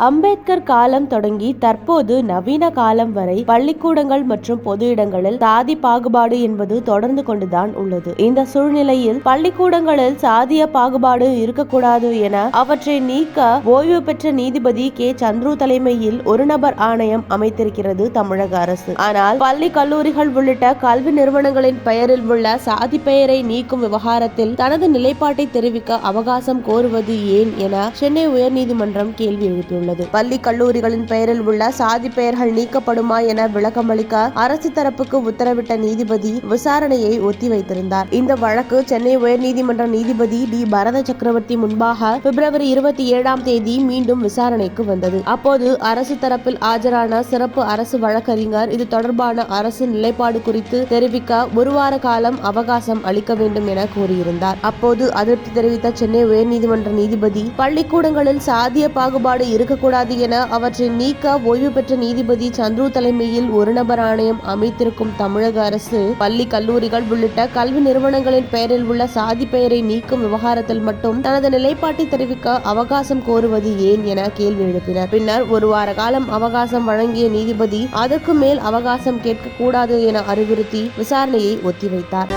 அம்பேத்கர் காலம் தொடங்கி தற்போது நவீன காலம் வரை பள்ளிக்கூடங்கள் மற்றும் பொது இடங்களில் சாதி பாகுபாடு என்பது தொடர்ந்து கொண்டுதான் உள்ளது. இந்த சூழ்நிலையில் பள்ளிக்கூடங்களில் சாதிய பாகுபாடு இருக்கக்கூடாது என அவற்றை நீக்க ஓய்வு பெற்ற நீதிபதி கே. சந்துரு தலைமையில் ஒரு நபர் ஆணையம் அமைத்திருக்கிறது தமிழக அரசு. ஆனால் பள்ளி கல்லூரிகள் உள்ளிட்ட கல்வி நிறுவனங்களின் பெயரில் உள்ள சாதி பெயரை நீக்கும் விவகாரத்தில் தனது நிலைப்பாட்டை தெரிவிக்க அவகாசம் கோருவது ஏன் என சென்னை உயர்நீதிமன்றம் கேள்வி எழுப்பியுள்ளது. பள்ளி கல்லூரிகளின் பெயரில் உள்ள சாதி பெயர்கள் நீக்கப்படுமா என விளக்கமளிக்க அரசு தரப்புக்கு உத்தரவிட்ட நீதிபதி விசாரணையை ஒத்திவைத்திருந்தார். இந்த வழக்கு சென்னை உயர்நீதிமன்ற நீதிபதி டி. பரத சக்கரவர்த்தி முன்பாக பிப்ரவரி 27ஆம் தேதி மீண்டும் விசாரணைக்கு வந்தது. அப்போது அரசு தரப்பில் ஆஜரான சிறப்பு அரசு வழக்கறிஞர் இது தொடர்பான அரசு நிலைப்பாடு குறித்து தெரிவிக்க ஒரு வார காலம் அவகாசம் அளிக்க வேண்டும் என கூறியிருந்தார். அப்போது அதிருப்தி தெரிவித்த சென்னை உயர்நீதிமன்ற நீதிபதி பள்ளிக்கூடங்களில் சாதிய பாகுபாடு இருக்கக்கூடாது என அவற்றை நீக்க ஓய்வு பெற்ற நீதிபதி சந்துரு தலைமையில் ஒரு நபர் ஆணையம் அமைத்திருக்கும் தமிழக அரசு பள்ளி கல்லூரிகள் உள்ளிட்ட கல்வி நிறுவனங்களின் பெயரில் உள்ள சாதி பெயரை நீக்கும் விவகாரத்தில் மட்டும் தனது நிலைப்பாட்டை தெரிவிக்க அவகாசம் கோருவது ஏன் என கேள்வி எழுப்பினர். பின்னர் ஒரு வார காலம் அவகாசம் வழங்கிய நீதிபதி அதற்கு மேல் அவகாசம் கேட்க கூடாது என அறிவுறுத்தி விசாரணையை ஒத்திவைத்தார்.